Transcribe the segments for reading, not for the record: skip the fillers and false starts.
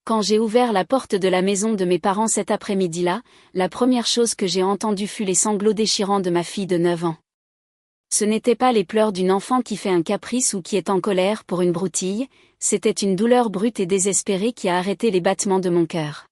Quand j'ai ouvert la porte de la maison de mes parents cet après-midi-là, la première chose que j'ai entendue fut les sanglots déchirants de ma fille de 9 ans. Ce n'étaient pas les pleurs d'une enfant qui fait un caprice ou qui est en colère pour une broutille, c'était une douleur brute et désespérée qui a arrêté les battements de mon cœur.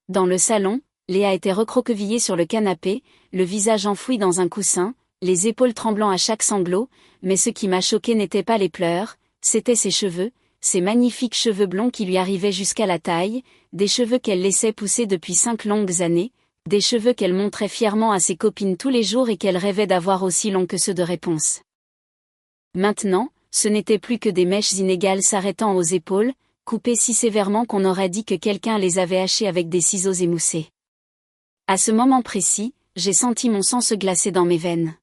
Dans le salon, Léa était recroquevillée sur le canapé, le visage enfoui dans un coussin, les épaules tremblant à chaque sanglot, mais ce qui m'a choqué n'était pas les pleurs, c'étaient ses cheveux, ses magnifiques cheveux blonds qui lui arrivaient jusqu'à la taille, des cheveux qu'elle laissait pousser depuis 5 longues années, des cheveux qu'elle montrait fièrement à ses copines tous les jours et qu'elle rêvait d'avoir aussi longs que ceux de Réponse. Maintenant, ce n'était plus que des mèches inégales s'arrêtant aux épaules, coupées si sévèrement qu'on aurait dit que quelqu'un les avait hachées avec des ciseaux émoussés. À ce moment précis, j'ai senti mon sang se glacer dans mes veines.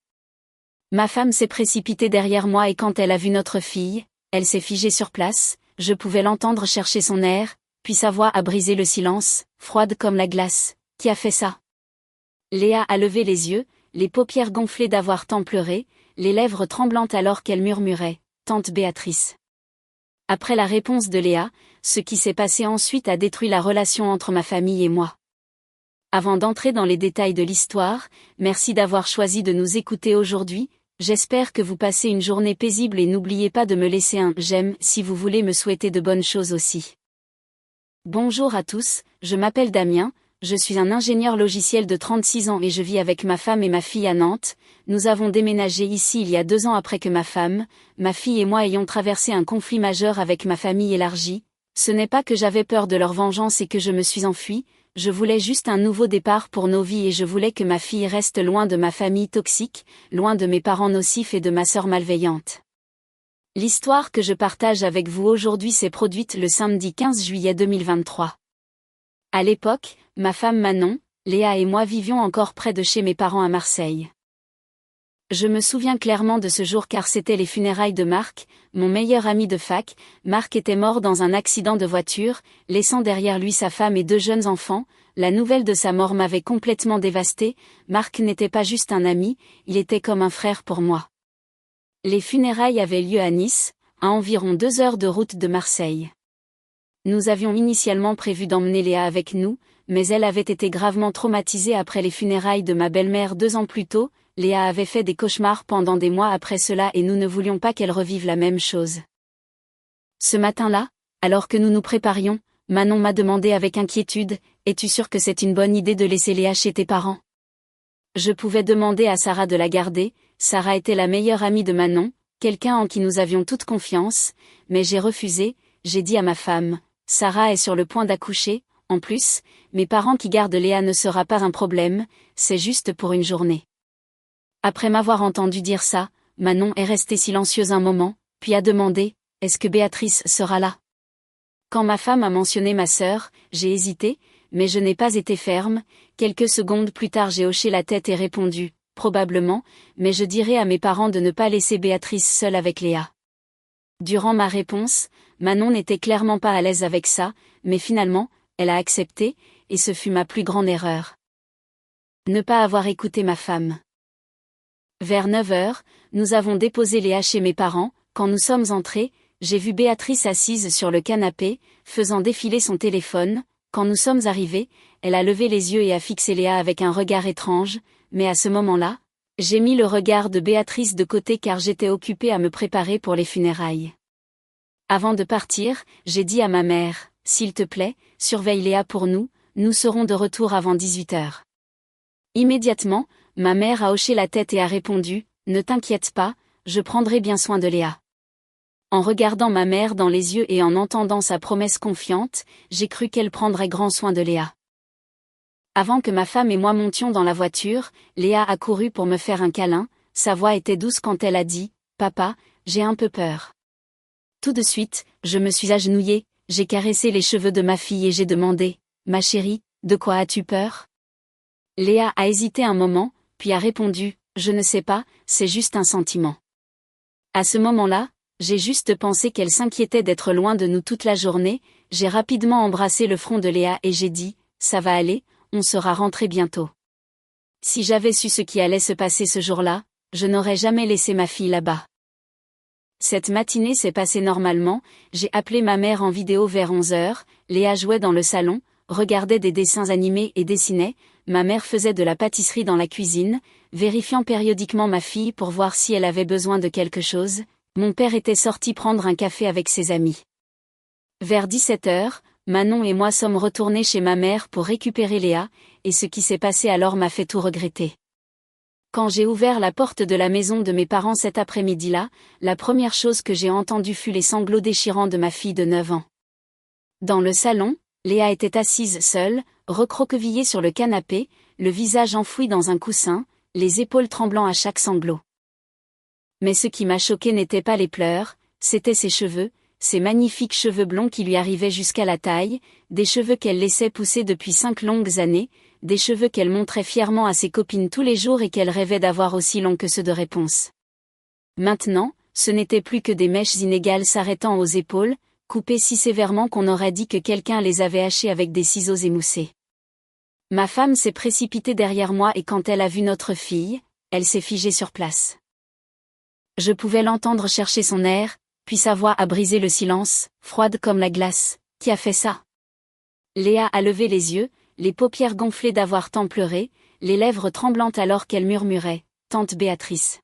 Ma femme s'est précipitée derrière moi et quand elle a vu notre fille, elle s'est figée sur place, je pouvais l'entendre chercher son air, puis sa voix a brisé le silence, froide comme la glace. Qui a fait ça? Léa a levé les yeux, les paupières gonflées d'avoir tant pleuré, les lèvres tremblantes alors qu'elle murmurait « Tante Béatrice ». Après la réponse de Léa, ce qui s'est passé ensuite a détruit la relation entre ma famille et moi. Avant d'entrer dans les détails de l'histoire, merci d'avoir choisi de nous écouter aujourd'hui, j'espère que vous passez une journée paisible et n'oubliez pas de me laisser un « j'aime » si vous voulez me souhaiter de bonnes choses aussi. Bonjour à tous, je m'appelle Damien. Je suis un ingénieur logiciel de 36 ans et je vis avec ma femme et ma fille à Nantes. Nous avons déménagé ici il y a 2 ans après que ma femme, ma fille et moi ayons traversé un conflit majeur avec ma famille élargie. Ce n'est pas que j'avais peur de leur vengeance et que je me suis enfuie, je voulais juste un nouveau départ pour nos vies et je voulais que ma fille reste loin de ma famille toxique, loin de mes parents nocifs et de ma sœur malveillante. L'histoire que je partage avec vous aujourd'hui s'est produite le samedi 15 juillet 2023. À l'époque, ma femme Manon, Léa et moi vivions encore près de chez mes parents à Marseille. Je me souviens clairement de ce jour car c'était les funérailles de Marc, mon meilleur ami de fac. Marc était mort dans un accident de voiture, laissant derrière lui sa femme et 2 jeunes enfants. La nouvelle de sa mort m'avait complètement dévastée. Marc n'était pas juste un ami, il était comme un frère pour moi. Les funérailles avaient lieu à Nice, à environ 2 heures de route de Marseille. Nous avions initialement prévu d'emmener Léa avec nous, mais elle avait été gravement traumatisée après les funérailles de ma belle-mère 2 ans plus tôt. Léa avait fait des cauchemars pendant des mois après cela et nous ne voulions pas qu'elle revive la même chose. Ce matin-là, alors que nous nous préparions, Manon m'a demandé avec inquiétude « Es-tu sûre que c'est une bonne idée de laisser Léa chez tes parents ?» Je pouvais demander à Sarah de la garder, Sarah était la meilleure amie de Manon, quelqu'un en qui nous avions toute confiance, mais j'ai refusé, j'ai dit à ma femme « Sarah est sur le point d'accoucher, en plus, mes parents qui gardent Léa ne sera pas un problème, c'est juste pour une journée. » Après m'avoir entendu dire ça, Manon est restée silencieuse un moment, puis a demandé « Est-ce que Béatrice sera là ?» Quand ma femme a mentionné ma sœur, j'ai hésité, mais je n'ai pas été ferme. Quelques secondes plus tard j'ai hoché la tête et répondu « Probablement, mais je dirai à mes parents de ne pas laisser Béatrice seule avec Léa. » Durant ma réponse, Manon n'était clairement pas à l'aise avec ça, mais finalement, elle a accepté, et ce fut ma plus grande erreur. Ne pas avoir écouté ma femme. Vers 9 heures, nous avons déposé Léa chez mes parents. Quand nous sommes entrés, j'ai vu Béatrice assise sur le canapé, faisant défiler son téléphone. Quand nous sommes arrivés, elle a levé les yeux et a fixé Léa avec un regard étrange, mais à ce moment-là, j'ai mis le regard de Béatrice de côté car j'étais occupée à me préparer pour les funérailles. Avant de partir, j'ai dit à ma mère, « S'il te plaît, surveille Léa pour nous, nous serons de retour avant 18 heures. » Immédiatement, ma mère a hoché la tête et a répondu, « Ne t'inquiète pas, je prendrai bien soin de Léa. » En regardant ma mère dans les yeux et en entendant sa promesse confiante, j'ai cru qu'elle prendrait grand soin de Léa. Avant que ma femme et moi montions dans la voiture, Léa a couru pour me faire un câlin, sa voix était douce quand elle a dit « Papa, j'ai un peu peur. » Tout de suite, je me suis agenouillée, j'ai caressé les cheveux de ma fille et j'ai demandé « Ma chérie, de quoi as-tu peur ?» Léa a hésité un moment, puis a répondu « Je ne sais pas, c'est juste un sentiment. » À ce moment-là, j'ai juste pensé qu'elle s'inquiétait d'être loin de nous toute la journée, j'ai rapidement embrassé le front de Léa et j'ai dit « Ça va aller, on sera rentré bientôt. » Si j'avais su ce qui allait se passer ce jour-là, je n'aurais jamais laissé ma fille là-bas. Cette matinée s'est passée normalement, j'ai appelé ma mère en vidéo vers 11h, Léa jouait dans le salon, regardait des dessins animés et dessinait, ma mère faisait de la pâtisserie dans la cuisine, vérifiant périodiquement ma fille pour voir si elle avait besoin de quelque chose, mon père était sorti prendre un café avec ses amis. Vers 17h, Manon et moi sommes retournés chez ma mère pour récupérer Léa, et ce qui s'est passé alors m'a fait tout regretter. Quand j'ai ouvert la porte de la maison de mes parents cet après-midi-là, la première chose que j'ai entendue fut les sanglots déchirants de ma fille de 9 ans. Dans le salon, Léa était assise seule, recroquevillée sur le canapé, le visage enfoui dans un coussin, les épaules tremblant à chaque sanglot. Mais ce qui m'a choqué n'était pas les pleurs, c'étaient ses cheveux, ses magnifiques cheveux blonds qui lui arrivaient jusqu'à la taille, des cheveux qu'elle laissait pousser depuis 5 longues années, des cheveux qu'elle montrait fièrement à ses copines tous les jours et qu'elle rêvait d'avoir aussi longs que ceux de Réponse. Maintenant, ce n'était plus que des mèches inégales s'arrêtant aux épaules, coupées si sévèrement qu'on aurait dit que quelqu'un les avait hachées avec des ciseaux émoussés. Ma femme s'est précipitée derrière moi et quand elle a vu notre fille, elle s'est figée sur place. Je pouvais l'entendre chercher son air, puis sa voix a brisé le silence, froide comme la glace. Qui a fait ça? Léa a levé les yeux, les paupières gonflées d'avoir tant pleuré, les lèvres tremblantes alors qu'elle murmurait « Tante Béatrice ».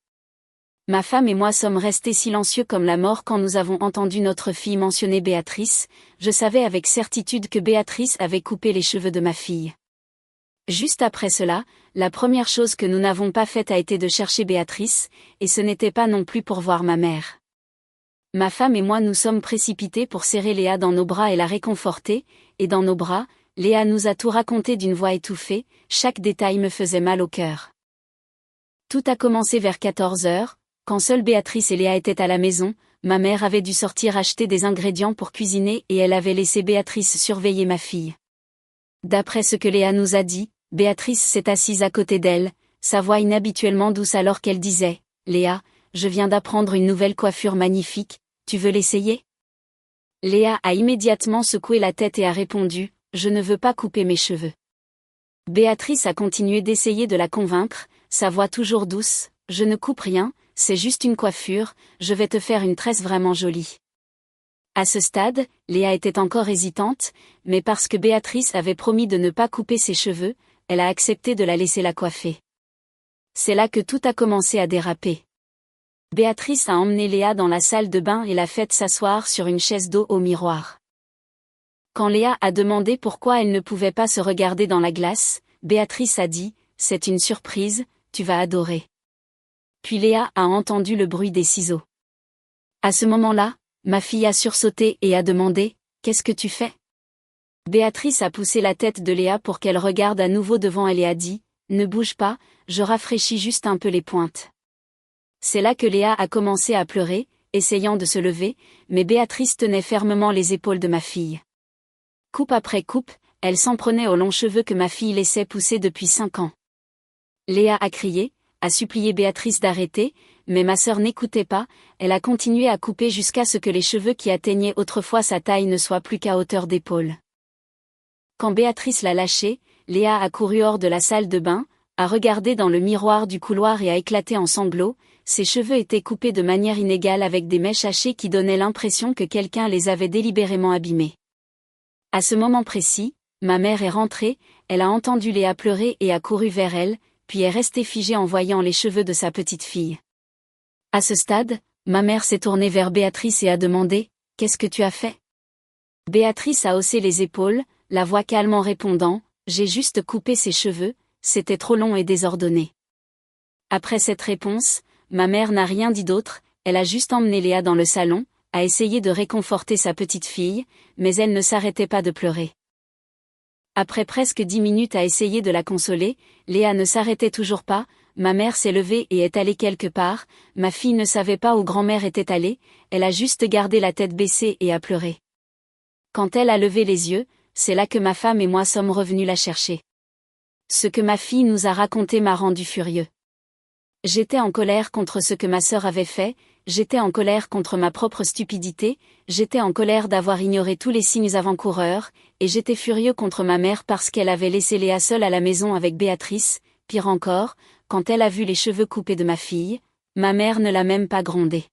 Ma femme et moi sommes restés silencieux comme la mort quand nous avons entendu notre fille mentionner Béatrice, je savais avec certitude que Béatrice avait coupé les cheveux de ma fille. Juste après cela, la première chose que nous n'avons pas faite a été de chercher Béatrice, et ce n'était pas non plus pour voir ma mère. Ma femme et moi nous sommes précipités pour serrer Léa dans nos bras et la réconforter, et dans nos bras, Léa nous a tout raconté d'une voix étouffée, chaque détail me faisait mal au cœur. Tout a commencé vers 14h, quand seule Béatrice et Léa étaient à la maison, ma mère avait dû sortir acheter des ingrédients pour cuisiner et elle avait laissé Béatrice surveiller ma fille. D'après ce que Léa nous a dit, Béatrice s'est assise à côté d'elle, sa voix inhabituellement douce alors qu'elle disait « Léa, je viens d'apprendre une nouvelle coiffure magnifique, tu veux l'essayer ?» Léa a immédiatement secoué la tête et a répondu « Je ne veux pas couper mes cheveux. » Béatrice a continué d'essayer de la convaincre, sa voix toujours douce « Je ne coupe rien, c'est juste une coiffure, je vais te faire une tresse vraiment jolie. » À ce stade, Léa était encore hésitante, mais parce que Béatrice avait promis de ne pas couper ses cheveux, elle a accepté de la laisser la coiffer. C'est là que tout a commencé à déraper. Béatrice a emmené Léa dans la salle de bain et l'a faite s'asseoir sur une chaise d'eau au miroir. Quand Léa a demandé pourquoi elle ne pouvait pas se regarder dans la glace, Béatrice a dit « C'est une surprise, tu vas adorer. » Puis Léa a entendu le bruit des ciseaux. À ce moment-là, ma fille a sursauté et a demandé « Qu'est-ce que tu fais ?» Béatrice a poussé la tête de Léa pour qu'elle regarde à nouveau devant elle et a dit « Ne bouge pas, je rafraîchis juste un peu les pointes. » C'est là que Léa a commencé à pleurer, essayant de se lever, mais Béatrice tenait fermement les épaules de ma fille. Coupe après coupe, elle s'en prenait aux longs cheveux que ma fille laissait pousser depuis 5 ans. Léa a crié, a supplié Béatrice d'arrêter, mais ma sœur n'écoutait pas, elle a continué à couper jusqu'à ce que les cheveux qui atteignaient autrefois sa taille ne soient plus qu'à hauteur d'épaule. Quand Béatrice l'a lâchée, Léa a couru hors de la salle de bain, a regardé dans le miroir du couloir et a éclaté en sanglots, ses cheveux étaient coupés de manière inégale avec des mèches hachées qui donnaient l'impression que quelqu'un les avait délibérément abîmés. À ce moment précis, ma mère est rentrée, elle a entendu Léa pleurer et a couru vers elle, puis est restée figée en voyant les cheveux de sa petite fille. À ce stade, ma mère s'est tournée vers Béatrice et a demandé « Qu'est-ce que tu as fait ?» Béatrice a haussé les épaules, la voix calme en répondant « J'ai juste coupé ses cheveux, c'était trop long et désordonné. » Après cette réponse, ma mère n'a rien dit d'autre, elle a juste emmené Léa dans le salon, a essayé de réconforter sa petite fille, mais elle ne s'arrêtait pas de pleurer. Après presque 10 minutes à essayer de la consoler, Léa ne s'arrêtait toujours pas, ma mère s'est levée et est allée quelque part, ma fille ne savait pas où grand-mère était allée, elle a juste gardé la tête baissée et a pleuré. Quand elle a levé les yeux, c'est là que ma femme et moi sommes revenus la chercher. Ce que ma fille nous a raconté m'a rendu furieux. J'étais en colère contre ce que ma sœur avait fait, j'étais en colère contre ma propre stupidité, j'étais en colère d'avoir ignoré tous les signes avant-coureurs, et j'étais furieux contre ma mère parce qu'elle avait laissé Léa seule à la maison avec Béatrice, pire encore, quand elle a vu les cheveux coupés de ma fille, ma mère ne l'a même pas grondée.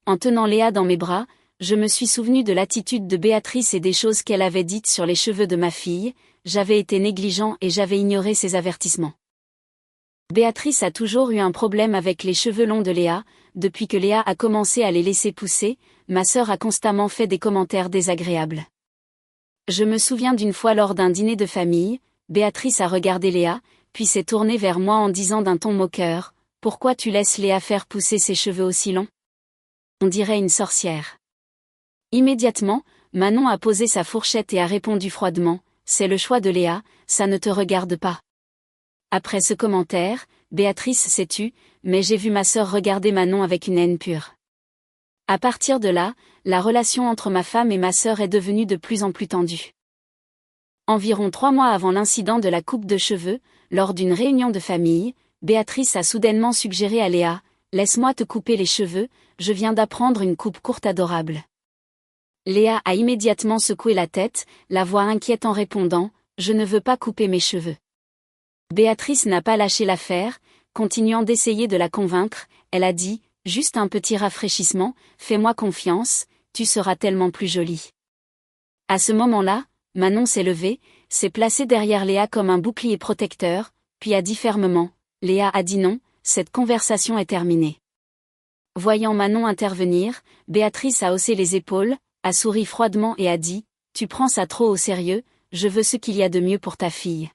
En tenant Léa dans mes bras, je me suis souvenu de l'attitude de Béatrice et des choses qu'elle avait dites sur les cheveux de ma fille. J'avais été négligent et j'avais ignoré ses avertissements. Béatrice a toujours eu un problème avec les cheveux longs de Léa. Depuis que Léa a commencé à les laisser pousser, ma sœur a constamment fait des commentaires désagréables. Je me souviens d'une fois lors d'un dîner de famille, Béatrice a regardé Léa, puis s'est tournée vers moi en disant d'un ton moqueur, « Pourquoi tu laisses Léa faire pousser ses cheveux aussi longs ? On dirait une sorcière. » Immédiatement, Manon a posé sa fourchette et a répondu froidement, « C'est le choix de Léa, ça ne te regarde pas. » Après ce commentaire, Béatrice s'est tue, mais j'ai vu ma sœur regarder Manon avec une haine pure. À partir de là, la relation entre ma femme et ma sœur est devenue de plus en plus tendue. Environ 3 mois avant l'incident de la coupe de cheveux, lors d'une réunion de famille, Béatrice a soudainement suggéré à Léa, « Laisse-moi te couper les cheveux, je viens d'apprendre une coupe courte adorable. » Léa a immédiatement secoué la tête, la voix inquiète en répondant, « Je ne veux pas couper mes cheveux. » Béatrice n'a pas lâché l'affaire, continuant d'essayer de la convaincre, elle a dit, « Juste un petit rafraîchissement, fais-moi confiance, tu seras tellement plus jolie. » À ce moment-là, Manon s'est levée, s'est placée derrière Léa comme un bouclier protecteur, puis a dit fermement, « Léa a dit non, cette conversation est terminée. » Voyant Manon intervenir, Béatrice a haussé les épaules, a souri froidement et a dit, « Tu prends ça trop au sérieux, je veux ce qu'il y a de mieux pour ta fille. »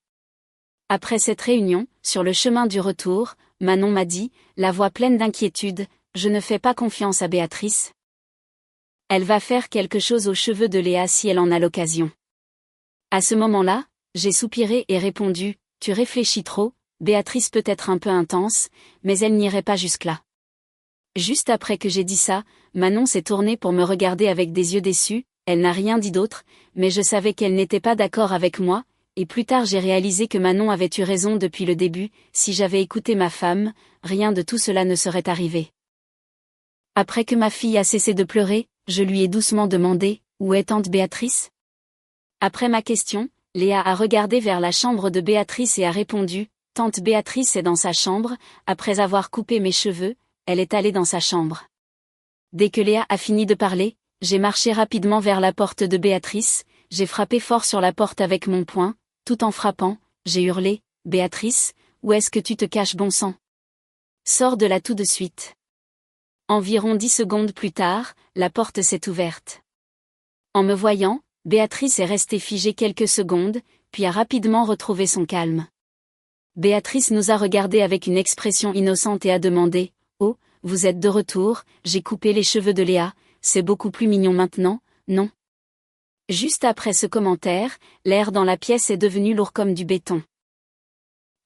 Après cette réunion, sur le chemin du retour, Manon m'a dit, la voix pleine d'inquiétude, « Je ne fais pas confiance à Béatrice. Elle va faire quelque chose aux cheveux de Léa si elle en a l'occasion. » À ce moment-là, j'ai soupiré et répondu, « Tu réfléchis trop, Béatrice peut être un peu intense, mais elle n'irait pas jusque-là. » Juste après que j'ai dit ça, Manon s'est tournée pour me regarder avec des yeux déçus, elle n'a rien dit d'autre, mais je savais qu'elle n'était pas d'accord avec moi, et plus tard j'ai réalisé que Manon avait eu raison depuis le début, si j'avais écouté ma femme, rien de tout cela ne serait arrivé. Après que ma fille a cessé de pleurer, je lui ai doucement demandé, « Où est tante Béatrice ?» Après ma question, Léa a regardé vers la chambre de Béatrice et a répondu, « Tante Béatrice est dans sa chambre, après avoir coupé mes cheveux, elle est allée dans sa chambre. » Dès que Léa a fini de parler, j'ai marché rapidement vers la porte de Béatrice, j'ai frappé fort sur la porte avec mon poing, tout en frappant, j'ai hurlé, « Béatrice, où est-ce que tu te caches bon sang ? Sors de là tout de suite. » Environ 10 secondes plus tard, la porte s'est ouverte. En me voyant, Béatrice est restée figée quelques secondes, puis a rapidement retrouvé son calme. Béatrice nous a regardés avec une expression innocente et a demandé, « Oh, vous êtes de retour, j'ai coupé les cheveux de Léa, c'est beaucoup plus mignon maintenant, non ?» Juste après ce commentaire, l'air dans la pièce est devenu lourd comme du béton.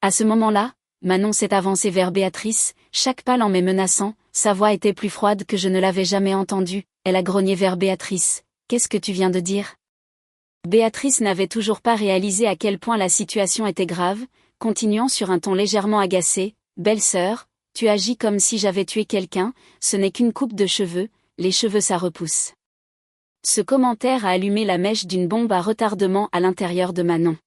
À ce moment-là, Manon s'est avancée vers Béatrice, chaque pas lent mais menaçant, sa voix était plus froide que je ne l'avais jamais entendue, elle a grogné vers Béatrice, « Qu'est-ce que tu viens de dire ?» Béatrice n'avait toujours pas réalisé à quel point la situation était grave, continuant sur un ton légèrement agacé, « Belle-sœur, tu agis comme si j'avais tué quelqu'un, ce n'est qu'une coupe de cheveux, les cheveux ça repousse. » Ce commentaire a allumé la mèche d'une bombe à retardement à l'intérieur de Manon.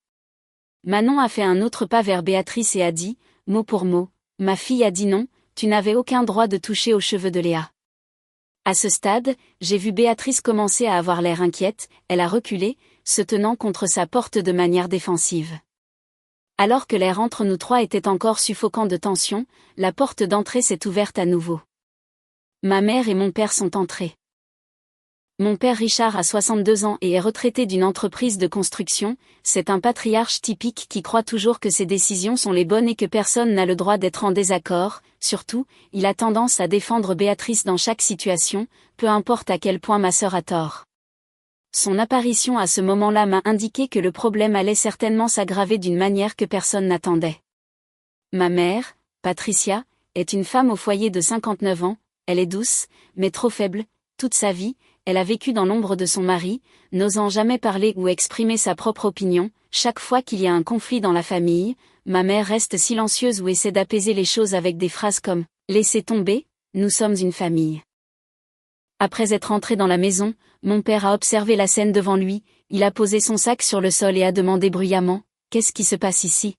Manon a fait un autre pas vers Béatrice et a dit, mot pour mot, « Ma fille a dit non, tu n'avais aucun droit de toucher aux cheveux de Léa. » À ce stade, j'ai vu Béatrice commencer à avoir l'air inquiète, elle a reculé, se tenant contre sa porte de manière défensive. Alors que l'air entre nous trois était encore suffocant de tension, la porte d'entrée s'est ouverte à nouveau. Ma mère et mon père sont entrés. Mon père Richard a 62 ans et est retraité d'une entreprise de construction, c'est un patriarche typique qui croit toujours que ses décisions sont les bonnes et que personne n'a le droit d'être en désaccord, surtout, il a tendance à défendre Béatrice dans chaque situation, peu importe à quel point ma sœur a tort. Son apparition à ce moment-là m'a indiqué que le problème allait certainement s'aggraver d'une manière que personne n'attendait. Ma mère, Patricia, est une femme au foyer de 59 ans, elle est douce, mais trop faible, toute sa vie, elle a vécu dans l'ombre de son mari, n'osant jamais parler ou exprimer sa propre opinion. Chaque fois qu'il y a un conflit dans la famille, ma mère reste silencieuse ou essaie d'apaiser les choses avec des phrases comme « Laissez tomber, nous sommes une famille ». Après être entré dans la maison, mon père a observé la scène devant lui, il a posé son sac sur le sol et a demandé bruyamment « Qu'est-ce qui se passe ici ?»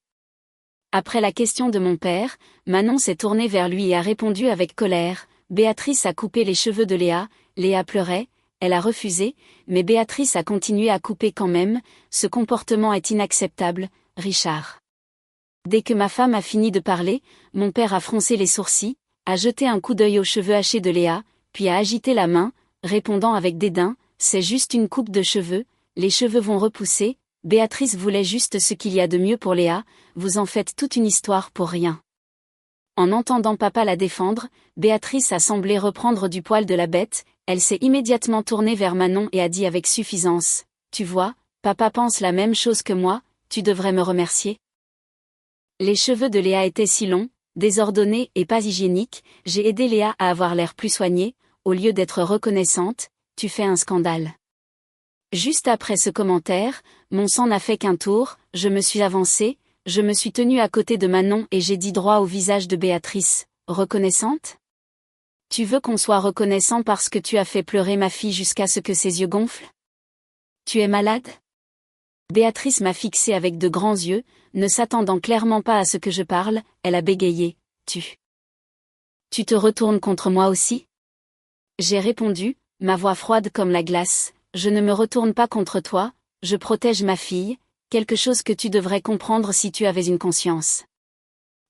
Après la question de mon père, Manon s'est tournée vers lui et a répondu avec colère « Béatrice a coupé les cheveux de Léa, Léa pleurait, elle a refusé, mais Béatrice a continué à couper quand même, ce comportement est inacceptable, Richard. Dès que ma femme a fini de parler, mon père a froncé les sourcils, a jeté un coup d'œil aux cheveux hachés de Léa, puis a agité la main, répondant avec dédain, c'est juste une coupe de cheveux, les cheveux vont repousser, Béatrice voulait juste ce qu'il y a de mieux pour Léa, vous en faites toute une histoire pour rien. En entendant papa la défendre, Béatrice a semblé reprendre du poil de la bête, elle s'est immédiatement tournée vers Manon et a dit avec suffisance, tu vois, papa pense la même chose que moi, tu devrais me remercier. Les cheveux de Léa étaient si longs, désordonnés et pas hygiéniques, j'ai aidé Léa à avoir l'air plus soigné, au lieu d'être reconnaissante, tu fais un scandale. Juste après ce commentaire, mon sang n'a fait qu'un tour, je me suis avancée, je me suis tenue à côté de Manon et j'ai dit droit au visage de Béatrice, reconnaissante ? Tu veux qu'on soit reconnaissant parce que tu as fait pleurer ma fille jusqu'à ce que ses yeux gonflent ? Tu es malade ? Béatrice m'a fixée avec de grands yeux, ne s'attendant clairement pas à ce que je parle, elle a bégayé, tu te retournes contre moi aussi ? J'ai répondu, ma voix froide comme la glace, je ne me retourne pas contre toi, je protège ma fille, quelque chose que tu devrais comprendre si tu avais une conscience.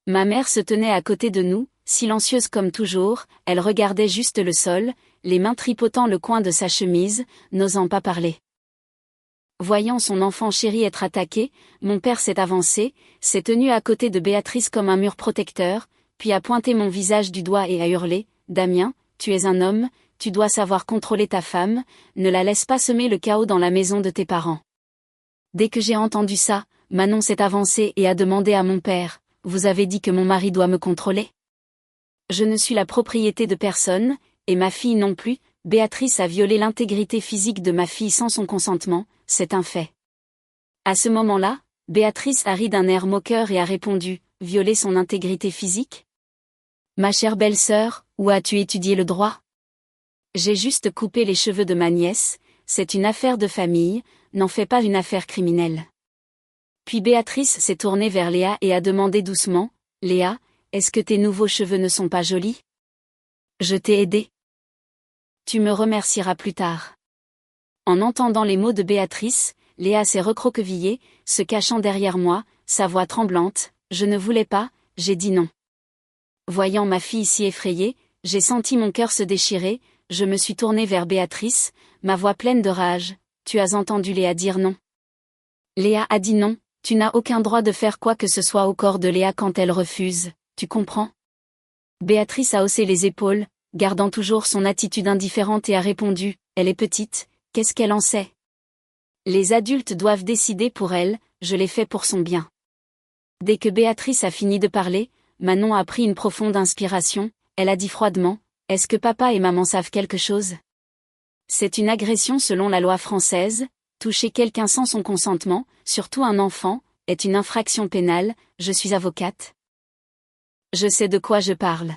Ma mère se tenait à côté de nous, silencieuse comme toujours, elle regardait juste le sol, les mains tripotant le coin de sa chemise, n'osant pas parler. Voyant son enfant chéri être attaqué, mon père s'est avancé, s'est tenu à côté de Béatrice comme un mur protecteur, puis a pointé mon visage du doigt et a hurlé, « Damien, tu es un homme, tu dois savoir contrôler ta femme, ne la laisse pas semer le chaos dans la maison de tes parents. » Dès que j'ai entendu ça, Manon s'est avancée et a demandé à mon père, « Vous avez dit que mon mari doit me contrôler ? Je ne suis la propriété de personne, et ma fille non plus, Béatrice a violé l'intégrité physique de ma fille sans son consentement, c'est un fait. » À ce moment-là, Béatrice a ri d'un air moqueur et a répondu, « Violer son intégrité physique ? Ma chère belle-sœur, où as-tu étudié le droit ? J'ai juste coupé les cheveux de ma nièce, c'est une affaire de famille, n'en fais pas une affaire criminelle. » Puis Béatrice s'est tournée vers Léa et a demandé doucement, « Léa, est-ce que tes nouveaux cheveux ne sont pas jolis ? Je t'ai aidé. Tu me remercieras plus tard. » En entendant les mots de Béatrice, Léa s'est recroquevillée, se cachant derrière moi, sa voix tremblante, « Je ne voulais pas, j'ai dit non. » Voyant ma fille si effrayée, j'ai senti mon cœur se déchirer, je me suis tournée vers Béatrice, ma voix pleine de rage, « Tu as entendu Léa dire non ? » Léa a dit non, tu n'as aucun droit de faire quoi que ce soit au corps de Léa quand elle refuse, tu comprends ? Béatrice a haussé les épaules, gardant toujours son attitude indifférente et a répondu, « Elle est petite, qu'est-ce qu'elle en sait ? Les adultes doivent décider pour elle, je l'ai fait pour son bien. » Dès que Béatrice a fini de parler, Manon a pris une profonde inspiration, elle a dit froidement, « Est-ce que papa et maman savent quelque chose ? C'est une agression selon la loi française, toucher quelqu'un sans son consentement, surtout un enfant, est une infraction pénale, je suis avocate. Je sais de quoi je parle. »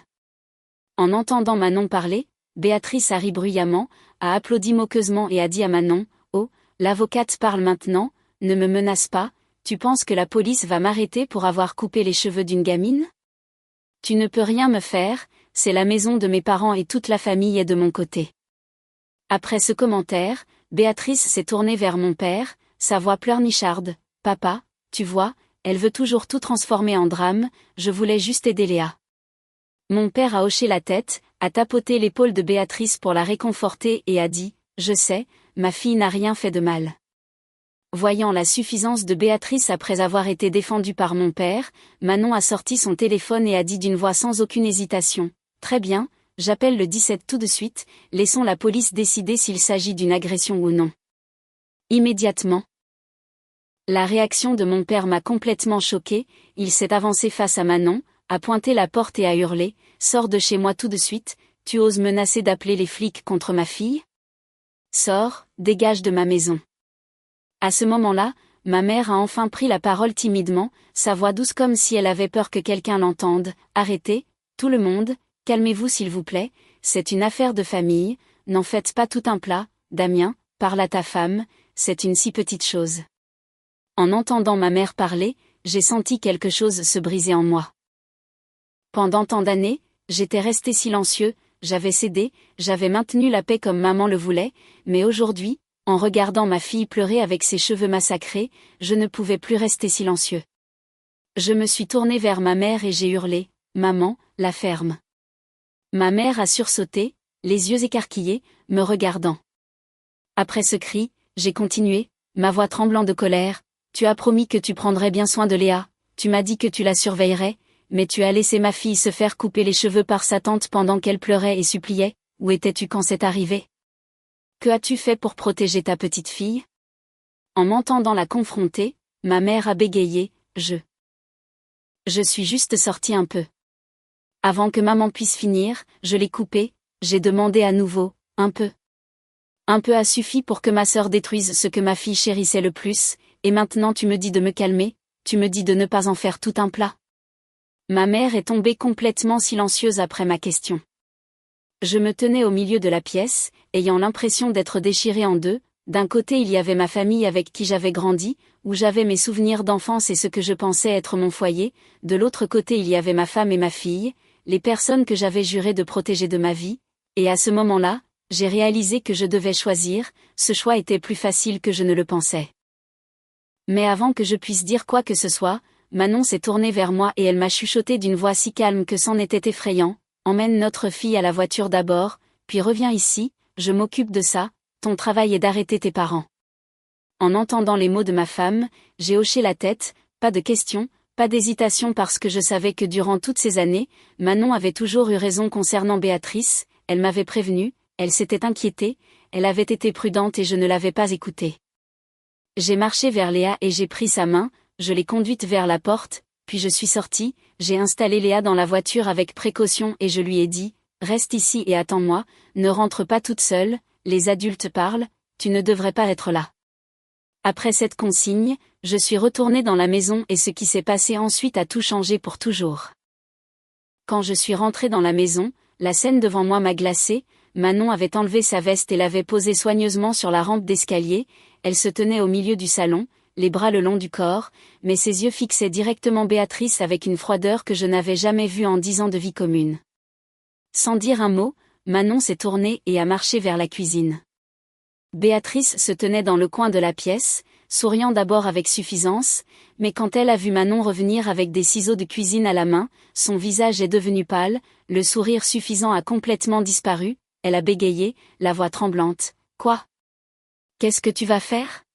En entendant Manon parler, Béatrice a ri bruyamment, a applaudi moqueusement et a dit à Manon, « Oh, l'avocate parle maintenant, ne me menace pas, tu penses que la police va m'arrêter pour avoir coupé les cheveux d'une gamine ? Tu ne peux rien me faire, c'est la maison de mes parents et toute la famille est de mon côté. » Après ce commentaire, Béatrice s'est tournée vers mon père, sa voix pleurnicharde, « Papa, tu vois, elle veut toujours tout transformer en drame, je voulais juste aider Léa. » Mon père a hoché la tête, a tapoté l'épaule de Béatrice pour la réconforter et a dit, « Je sais, ma fille n'a rien fait de mal. » Voyant la suffisance de Béatrice après avoir été défendue par mon père, Manon a sorti son téléphone et a dit d'une voix sans aucune hésitation, « Très bien, j'appelle le 17 tout de suite, laissons la police décider s'il s'agit d'une agression ou non. » Immédiatement. La réaction de mon père m'a complètement choquée, il s'est avancé face à Manon, a pointé la porte et a hurlé, « Sors de chez moi tout de suite, tu oses menacer d'appeler les flics contre ma fille ? Sors, dégage de ma maison. » À ce moment-là, ma mère a enfin pris la parole timidement, sa voix douce comme si elle avait peur que quelqu'un l'entende, « Arrêtez, tout le monde, calmez-vous s'il vous plaît, c'est une affaire de famille, n'en faites pas tout un plat, Damien, parle à ta femme, c'est une si petite chose. » En entendant ma mère parler, j'ai senti quelque chose se briser en moi. Pendant tant d'années, j'étais resté silencieux, j'avais cédé, j'avais maintenu la paix comme maman le voulait, mais aujourd'hui, en regardant ma fille pleurer avec ses cheveux massacrés, je ne pouvais plus rester silencieux. Je me suis tourné vers ma mère et j'ai hurlé, « Maman, la ferme !» Ma mère a sursauté, les yeux écarquillés, me regardant. Après ce cri, j'ai continué, ma voix tremblant de colère, « Tu as promis que tu prendrais bien soin de Léa, tu m'as dit que tu la surveillerais, mais tu as laissé ma fille se faire couper les cheveux par sa tante pendant qu'elle pleurait et suppliait, où étais-tu quand c'est arrivé? Que as-tu fait pour protéger ta petite fille? » En m'entendant la confronter, ma mère a bégayé, Je suis juste sortie un peu. Avant que maman puisse finir, je l'ai coupé, j'ai demandé à nouveau, un peu. Un peu a suffi pour que ma sœur détruise ce que ma fille chérissait le plus, et maintenant tu me dis de me calmer, tu me dis de ne pas en faire tout un plat. Ma mère est tombée complètement silencieuse après ma question. Je me tenais au milieu de la pièce, ayant l'impression d'être déchirée en deux. D'un côté il y avait ma famille avec qui j'avais grandi, où j'avais mes souvenirs d'enfance et ce que je pensais être mon foyer, de l'autre côté il y avait ma femme et ma fille, les personnes que j'avais juré de protéger de ma vie, et à ce moment-là, j'ai réalisé que je devais choisir, ce choix était plus facile que je ne le pensais. Mais avant que je puisse dire quoi que ce soit, Manon s'est tournée vers moi et elle m'a chuchoté d'une voix si calme que c'en était effrayant, « Emmène notre fille à la voiture d'abord, puis reviens ici, je m'occupe de ça, ton travail est d'arrêter tes parents. » En entendant les mots de ma femme, j'ai hoché la tête, pas de question, pas d'hésitation parce que je savais que durant toutes ces années, Manon avait toujours eu raison concernant Béatrice, elle m'avait prévenue, elle s'était inquiétée, elle avait été prudente et je ne l'avais pas écoutée. J'ai marché vers Léa et j'ai pris sa main, je l'ai conduite vers la porte, puis je suis sortie, j'ai installé Léa dans la voiture avec précaution et je lui ai dit, « Reste ici et attends-moi, ne rentre pas toute seule, les adultes parlent, tu ne devrais pas être là. » Après cette consigne, je suis retournée dans la maison et ce qui s'est passé ensuite a tout changé pour toujours. Quand je suis rentrée dans la maison, la scène devant moi m'a glacée, Manon avait enlevé sa veste et l'avait posée soigneusement sur la rampe d'escalier, elle se tenait au milieu du salon, les bras le long du corps, mais ses yeux fixaient directement Béatrice avec une froideur que je n'avais jamais vue en 10 ans de vie commune. Sans dire un mot, Manon s'est tournée et a marché vers la cuisine. Béatrice se tenait dans le coin de la pièce, souriant d'abord avec suffisance, mais quand elle a vu Manon revenir avec des ciseaux de cuisine à la main, son visage est devenu pâle, le sourire suffisant a complètement disparu, elle a bégayé, la voix tremblante. « Quoi? Qu'est-ce que tu vas faire ?»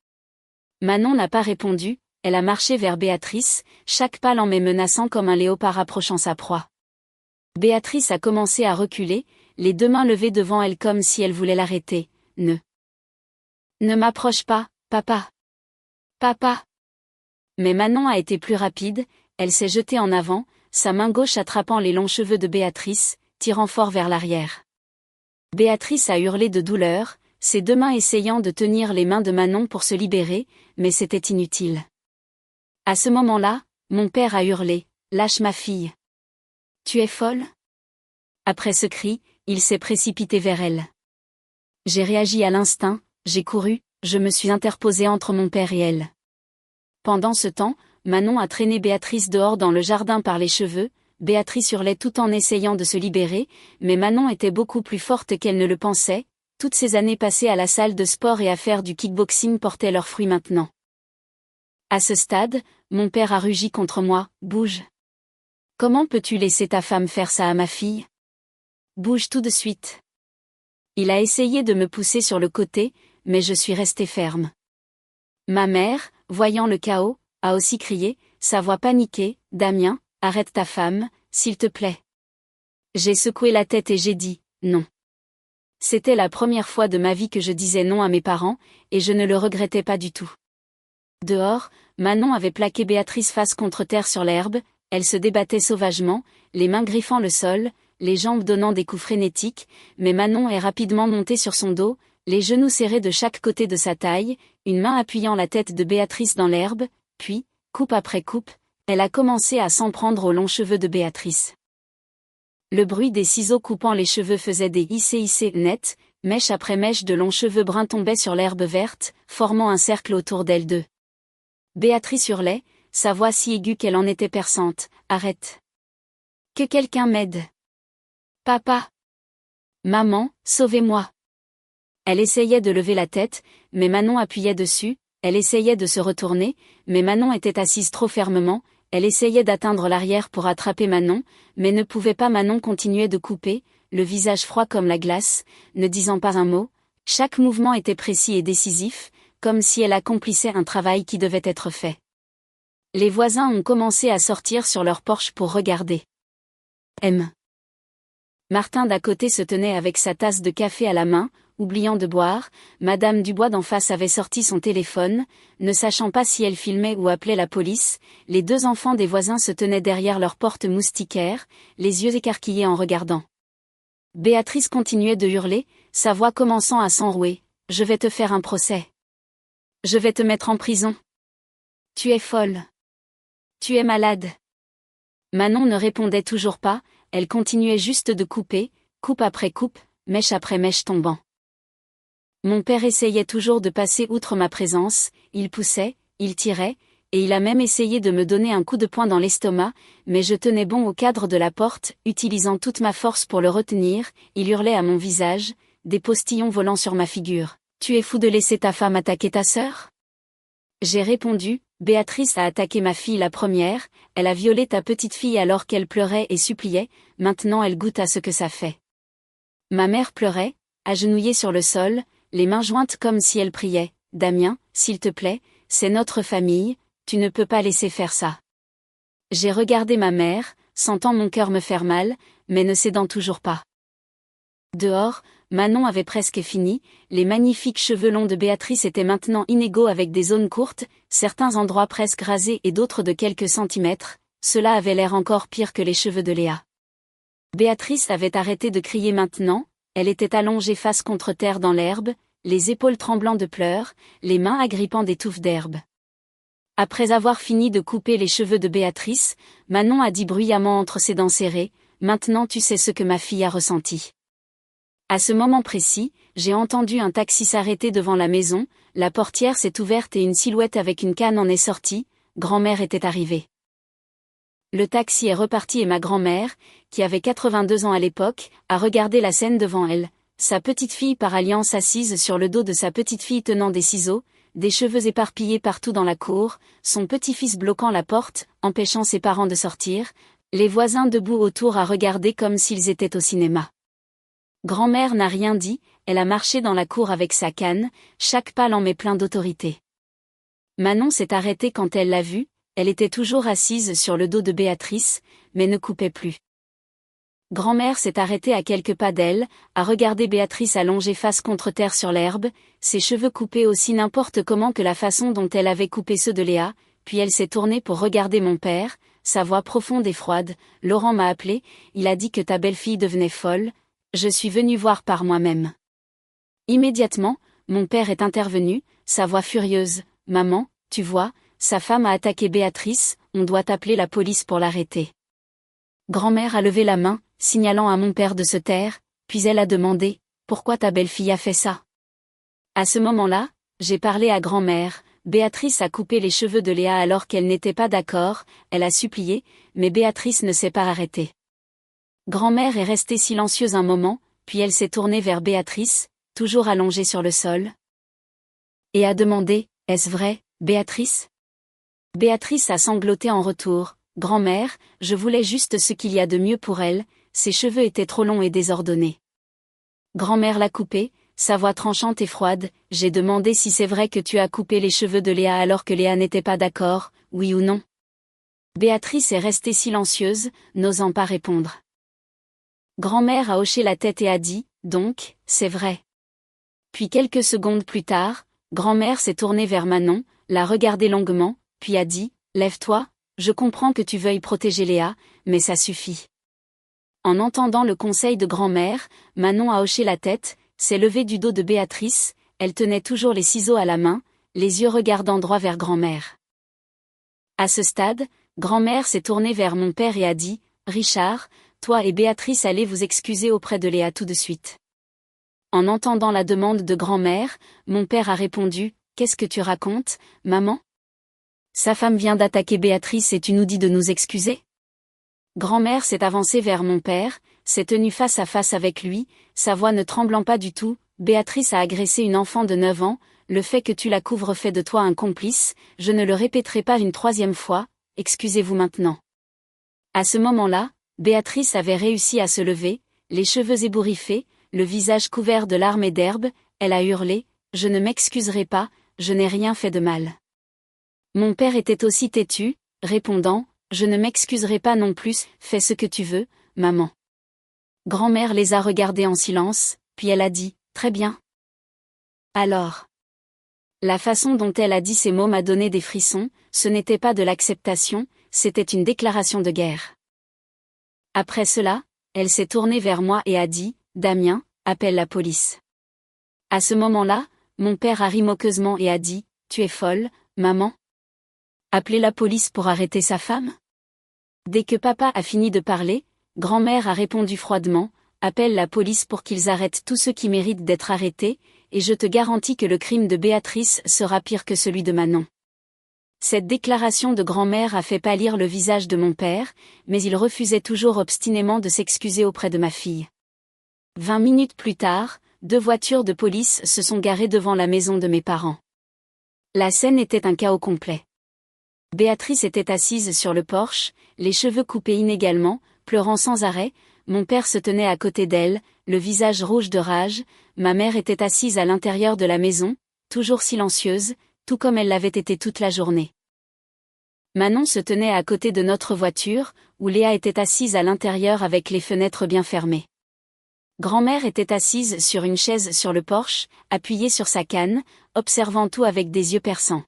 Manon n'a pas répondu, elle a marché vers Béatrice, chaque pas lent mais menaçant comme un léopard approchant sa proie. Béatrice a commencé à reculer, les deux mains levées devant elle comme si elle voulait l'arrêter. « Ne m'approche pas, papa. Papa. » Mais Manon a été plus rapide, elle s'est jetée en avant, sa main gauche attrapant les longs cheveux de Béatrice, tirant fort vers l'arrière. Béatrice a hurlé de douleur, ses deux mains essayant de tenir les mains de Manon pour se libérer, mais c'était inutile. À ce moment-là, mon père a hurlé, « Lâche ma fille. Tu es folle ?» Après ce cri, il s'est précipité vers elle. J'ai réagi à l'instinct, j'ai couru, je me suis interposée entre mon père et elle. Pendant ce temps, Manon a traîné Béatrice dehors dans le jardin par les cheveux, Béatrice hurlait tout en essayant de se libérer, mais Manon était beaucoup plus forte qu'elle ne le pensait, toutes ces années passées à la salle de sport et à faire du kickboxing portaient leurs fruits maintenant. À ce stade, mon père a rugi contre moi, « Bouge. Comment peux-tu laisser ta femme faire ça à ma fille? Bouge tout de suite. » Il a essayé de me pousser sur le côté, mais je suis restée ferme. Ma mère, voyant le chaos, a aussi crié, sa voix paniquée, « Damien, arrête ta femme, s'il te plaît. » J'ai secoué la tête et j'ai dit, « Non. » C'était la première fois de ma vie que je disais non à mes parents, et je ne le regrettais pas du tout. Dehors, Manon avait plaqué Béatrice face contre terre sur l'herbe, elle se débattait sauvagement, les mains griffant le sol, les jambes donnant des coups frénétiques, mais Manon est rapidement montée sur son dos, les genoux serrés de chaque côté de sa taille, une main appuyant la tête de Béatrice dans l'herbe, puis, coupe après coupe, elle a commencé à s'en prendre aux longs cheveux de Béatrice. Le bruit des ciseaux coupant les cheveux faisait des hissés nets, mèche après mèche de longs cheveux bruns tombaient sur l'herbe verte, formant un cercle autour d'elle deux. Béatrice hurlait, sa voix si aiguë qu'elle en était perçante, « Arrête. Que quelqu'un m'aide. Papa. » Maman, sauvez-moi. Elle essayait de lever la tête, mais Manon appuyait dessus, elle essayait de se retourner, mais Manon était assise trop fermement, elle essayait d'atteindre l'arrière pour attraper Manon, mais ne pouvait pas. Manon continuait de couper, le visage froid comme la glace, ne disant pas un mot. Chaque mouvement était précis et décisif, comme si elle accomplissait un travail qui devait être fait. Les voisins ont commencé à sortir sur leur porche pour regarder. Martin d'à côté se tenait avec sa tasse de café à la main, oubliant de boire. Madame Dubois d'en face avait sorti son téléphone, ne sachant pas si elle filmait ou appelait la police. Les deux enfants des voisins se tenaient derrière leur porte moustiquaire, les yeux écarquillés en regardant. Béatrice continuait de hurler, sa voix commençant à s'enrouer. « Je vais te faire un procès. Je vais te mettre en prison. Tu es folle. Tu es malade. » Manon ne répondait toujours pas, elle continuait juste de couper, coupe après coupe, mèche après mèche tombant. Mon père essayait toujours de passer outre ma présence, il poussait, il tirait, et il a même essayé de me donner un coup de poing dans l'estomac, mais je tenais bon au cadre de la porte, utilisant toute ma force pour le retenir. Il hurlait à mon visage, des postillons volant sur ma figure. « Tu es fou de laisser ta femme attaquer ta sœur ?» J'ai répondu, « Béatrice a attaqué ma fille la première, elle a violé ta petite fille alors qu'elle pleurait et suppliait, maintenant elle goûte à ce que ça fait. » Ma mère pleurait, agenouillée sur le sol, les mains jointes comme si elle priait, « Damien, s'il te plaît, c'est notre famille, tu ne peux pas laisser faire ça. » J'ai regardé ma mère, sentant mon cœur me faire mal, mais ne cédant toujours pas. Dehors, Manon avait presque fini, les magnifiques cheveux longs de Béatrice étaient maintenant inégaux avec des zones courtes, certains endroits presque rasés et d'autres de quelques centimètres, cela avait l'air encore pire que les cheveux de Léa. Béatrice avait arrêté de crier maintenant, elle était allongée face contre terre dans l'herbe, les épaules tremblant de pleurs, les mains agrippant des touffes d'herbe. Après avoir fini de couper les cheveux de Béatrice, Manon a dit bruyamment entre ses dents serrées, « Maintenant tu sais ce que ma fille a ressenti. » À ce moment précis, j'ai entendu un taxi s'arrêter devant la maison, la portière s'est ouverte et une silhouette avec une canne en est sortie, grand-mère était arrivée. Le taxi est reparti et ma grand-mère, qui avait 82 ans à l'époque, a regardé la scène devant elle, sa petite fille par alliance assise sur le dos de sa petite fille tenant des ciseaux, des cheveux éparpillés partout dans la cour, son petit-fils bloquant la porte, empêchant ses parents de sortir, les voisins debout autour à regarder comme s'ils étaient au cinéma. Grand-mère n'a rien dit, elle a marché dans la cour avec sa canne, chaque pas l'en met plein d'autorité. Manon s'est arrêtée quand elle l'a vue, elle était toujours assise sur le dos de Béatrice, mais ne coupait plus. Grand-mère s'est arrêtée à quelques pas d'elle, a regardé Béatrice allongée face contre terre sur l'herbe, ses cheveux coupés aussi n'importe comment que la façon dont elle avait coupé ceux de Léa, puis elle s'est tournée pour regarder mon père, sa voix profonde et froide, « Laurent m'a appelé, il a dit que ta belle-fille devenait folle. Je suis venue voir par moi-même. » Immédiatement, mon père est intervenu, sa voix furieuse, « Maman, tu vois, sa femme a attaqué Béatrice, on doit appeler la police pour l'arrêter. » Grand-mère a levé la main, signalant à mon père de se taire, puis elle a demandé, « Pourquoi ta belle-fille a fait ça ?» À ce moment-là, j'ai parlé à grand-mère, Béatrice a coupé les cheveux de Léa alors qu'elle n'était pas d'accord, elle a supplié, mais Béatrice ne s'est pas arrêtée. Grand-mère est restée silencieuse un moment, puis elle s'est tournée vers Béatrice, toujours allongée sur le sol, et a demandé, « Est-ce vrai, Béatrice ?» Béatrice a sangloté en retour, « Grand-mère, je voulais juste ce qu'il y a de mieux pour elle, ses cheveux étaient trop longs et désordonnés. » Grand-mère l'a coupé, sa voix tranchante et froide, « J'ai demandé si c'est vrai que tu as coupé les cheveux de Léa alors que Léa n'était pas d'accord, oui ou non ?» Béatrice est restée silencieuse, n'osant pas répondre. Grand-mère a hoché la tête et a dit, « Donc, c'est vrai. » Puis quelques secondes plus tard, grand-mère s'est tournée vers Manon, l'a regardée longuement, puis a dit, « Lève-toi, je comprends que tu veuilles protéger Léa, mais ça suffit. » En entendant le conseil de grand-mère, Manon a hoché la tête, s'est levée du dos de Béatrice, elle tenait toujours les ciseaux à la main, les yeux regardant droit vers grand-mère. À ce stade, grand-mère s'est tournée vers mon père et a dit, « Richard, toi et Béatrice allez vous excuser auprès de Léa tout de suite. » En entendant la demande de grand-mère, mon père a répondu, « Qu'est-ce que tu racontes, maman ? Sa femme vient d'attaquer Béatrice et tu nous dis de nous excuser ?» Grand-mère s'est avancée vers mon père, s'est tenue face à face avec lui, sa voix ne tremblant pas du tout. Béatrice a agressé une enfant de 9 ans, le fait que tu la couvres fait de toi un complice, je ne le répéterai pas une 3e fois, excusez-vous maintenant. À ce moment-là, Béatrice avait réussi à se lever, les cheveux ébouriffés, le visage couvert de larmes et d'herbe, elle a hurlé, je ne m'excuserai pas, je n'ai rien fait de mal. Mon père était aussi têtu, répondant, je ne m'excuserai pas non plus, fais ce que tu veux, maman. Grand-mère les a regardés en silence, puis elle a dit, très bien. Alors. La façon dont elle a dit ces mots m'a donné des frissons, ce n'était pas de l'acceptation, c'était une déclaration de guerre. Après cela, elle s'est tournée vers moi et a dit, Damien, appelle la police. À ce moment-là, mon père a ri moqueusement et a dit, tu es folle, maman? Appeler la police pour arrêter sa femme? Dès que papa a fini de parler, grand-mère a répondu froidement, appelle la police pour qu'ils arrêtent tous ceux qui méritent d'être arrêtés, et je te garantis que le crime de Béatrice sera pire que celui de Manon. Cette déclaration de grand-mère a fait pâlir le visage de mon père, mais il refusait toujours obstinément de s'excuser auprès de ma fille. 20 minutes plus tard, 2 voitures de police se sont garées devant la maison de mes parents. La scène était un chaos complet. Béatrice était assise sur le porche, les cheveux coupés inégalement, pleurant sans arrêt, mon père se tenait à côté d'elle, le visage rouge de rage, ma mère était assise à l'intérieur de la maison, toujours silencieuse, tout comme elle l'avait été toute la journée. Manon se tenait à côté de notre voiture, où Léa était assise à l'intérieur avec les fenêtres bien fermées. Grand-mère était assise sur une chaise sur le porche, appuyée sur sa canne, observant tout avec des yeux perçants.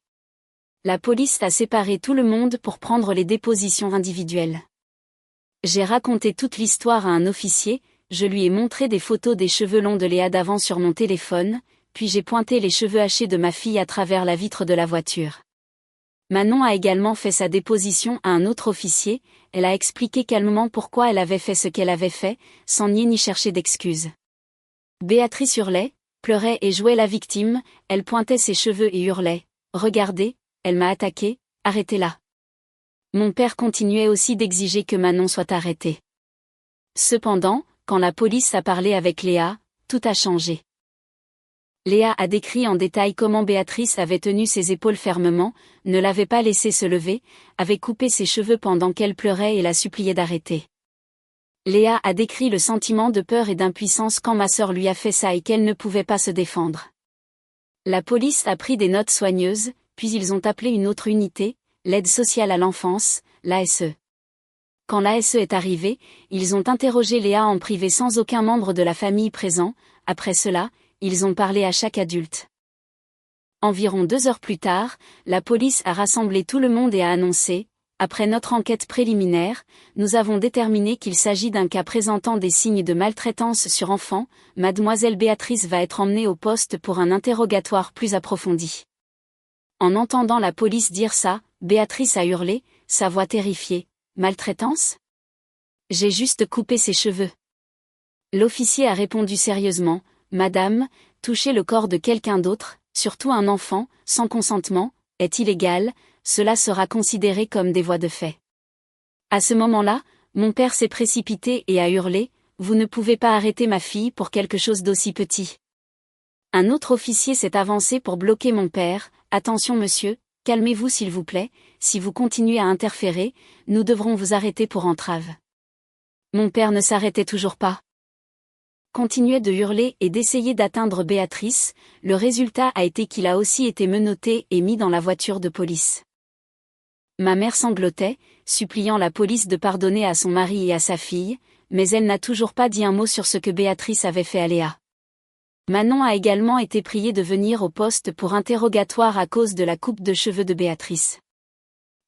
La police a séparé tout le monde pour prendre les dépositions individuelles. J'ai raconté toute l'histoire à un officier, je lui ai montré des photos des cheveux longs de Léa d'avant sur mon téléphone, puis j'ai pointé les cheveux hachés de ma fille à travers la vitre de la voiture. Manon a également fait sa déposition à un autre officier, elle a expliqué calmement pourquoi elle avait fait ce qu'elle avait fait, sans nier ni chercher d'excuses. Béatrice hurlait, pleurait et jouait la victime, elle pointait ses cheveux et hurlait, « Regardez, elle m'a attaqué, arrêtez-la ». Mon père continuait aussi d'exiger que Manon soit arrêtée. Cependant, quand la police a parlé avec Léa, tout a changé. Léa a décrit en détail comment Béatrice avait tenu ses épaules fermement, ne l'avait pas laissée se lever, avait coupé ses cheveux pendant qu'elle pleurait et la suppliait d'arrêter. Léa a décrit le sentiment de peur et d'impuissance quand ma sœur lui a fait ça et qu'elle ne pouvait pas se défendre. La police a pris des notes soigneuses, puis ils ont appelé une autre unité, l'aide sociale à l'enfance, l'ASE. Quand l'ASE est arrivée, ils ont interrogé Léa en privé sans aucun membre de la famille présent, après cela, ils ont parlé à chaque adulte. Environ 2 heures plus tard, la police a rassemblé tout le monde et a annoncé, après notre enquête préliminaire, nous avons déterminé qu'il s'agit d'un cas présentant des signes de maltraitance sur enfant, mademoiselle Béatrice va être emmenée au poste pour un interrogatoire plus approfondi. En entendant la police dire ça, Béatrice a hurlé, sa voix terrifiée, « Maltraitance ? J'ai juste coupé ses cheveux. » L'officier a répondu sérieusement, « Madame, toucher le corps de quelqu'un d'autre, surtout un enfant, sans consentement, est illégal, cela sera considéré comme des voies de fait. » À ce moment-là, mon père s'est précipité et a hurlé, « Vous ne pouvez pas arrêter ma fille pour quelque chose d'aussi petit. » Un autre officier s'est avancé pour bloquer mon père, « Attention monsieur, calmez-vous s'il vous plaît, si vous continuez à interférer, nous devrons vous arrêter pour entrave. » Mon père ne s'arrêtait toujours pas. Continuait de hurler et d'essayer d'atteindre Béatrice, le résultat a été qu'il a aussi été menotté et mis dans la voiture de police. Ma mère sanglotait, suppliant la police de pardonner à son mari et à sa fille, mais elle n'a toujours pas dit un mot sur ce que Béatrice avait fait à Léa. Manon a également été priée de venir au poste pour interrogatoire à cause de la coupe de cheveux de Béatrice.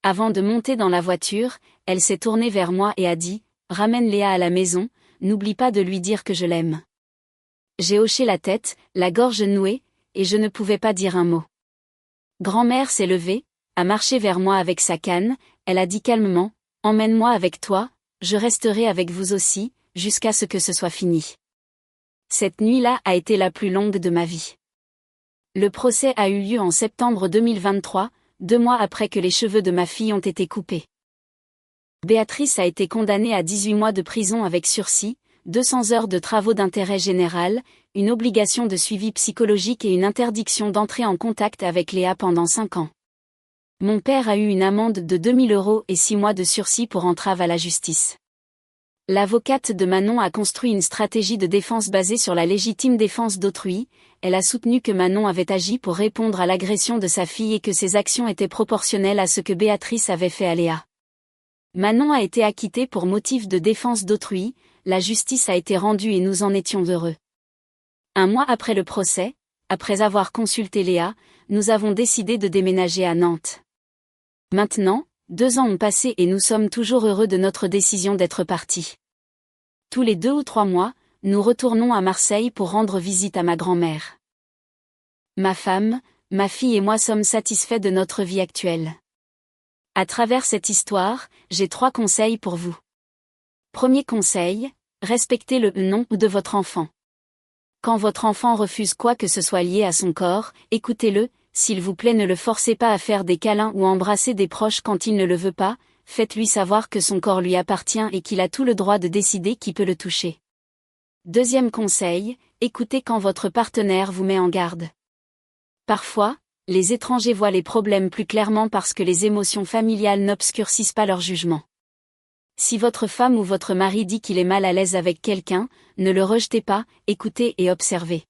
Avant de monter dans la voiture, elle s'est tournée vers moi et a dit « Ramène Léa à la maison, n'oublie pas de lui dire que je l'aime. » J'ai hoché la tête, la gorge nouée, et je ne pouvais pas dire un mot. Grand-mère s'est levée, a marché vers moi avec sa canne, elle a dit calmement « Emmène-moi avec toi, je resterai avec vous aussi, jusqu'à ce que ce soit fini. » Cette nuit-là a été la plus longue de ma vie. Le procès a eu lieu en septembre 2023, 2 mois après que les cheveux de ma fille ont été coupés. Béatrice a été condamnée à 18 mois de prison avec sursis, 200 heures de travaux d'intérêt général, une obligation de suivi psychologique et une interdiction d'entrer en contact avec Léa pendant 5 ans. Mon père a eu une amende de 2000 € et 6 mois de sursis pour entrave à la justice. L'avocate de Manon a construit une stratégie de défense basée sur la légitime défense d'autrui. Elle a soutenu que Manon avait agi pour répondre à l'agression de sa fille et que ses actions étaient proportionnelles à ce que Béatrice avait fait à Léa. Manon a été acquittée pour motif de défense d'autrui, la justice a été rendue et nous en étions heureux. Un mois après le procès, après avoir consulté Léa, nous avons décidé de déménager à Nantes. Maintenant, 2 ans ont passé et nous sommes toujours heureux de notre décision d'être partis. Tous les 2 ou 3 mois, nous retournons à Marseille pour rendre visite à ma grand-mère. Ma femme, ma fille et moi sommes satisfaits de notre vie actuelle. À travers cette histoire, j'ai 3 conseils pour vous. Premier conseil, respectez le nom de votre enfant. Quand votre enfant refuse quoi que ce soit lié à son corps, écoutez-le. S'il vous plaît, ne le forcez pas à faire des câlins ou embrasser des proches quand il ne le veut pas, faites-lui savoir que son corps lui appartient et qu'il a tout le droit de décider qui peut le toucher. Deuxième conseil, écoutez quand votre partenaire vous met en garde. Parfois, les étrangers voient les problèmes plus clairement parce que les émotions familiales n'obscurcissent pas leur jugement. Si votre femme ou votre mari dit qu'il est mal à l'aise avec quelqu'un, ne le rejetez pas, écoutez et observez.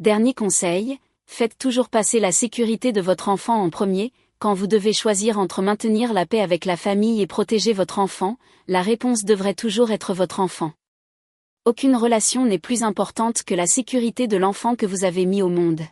Dernier conseil, faites toujours passer la sécurité de votre enfant en premier. Quand vous devez choisir entre maintenir la paix avec la famille et protéger votre enfant, la réponse devrait toujours être votre enfant. Aucune relation n'est plus importante que la sécurité de l'enfant que vous avez mis au monde.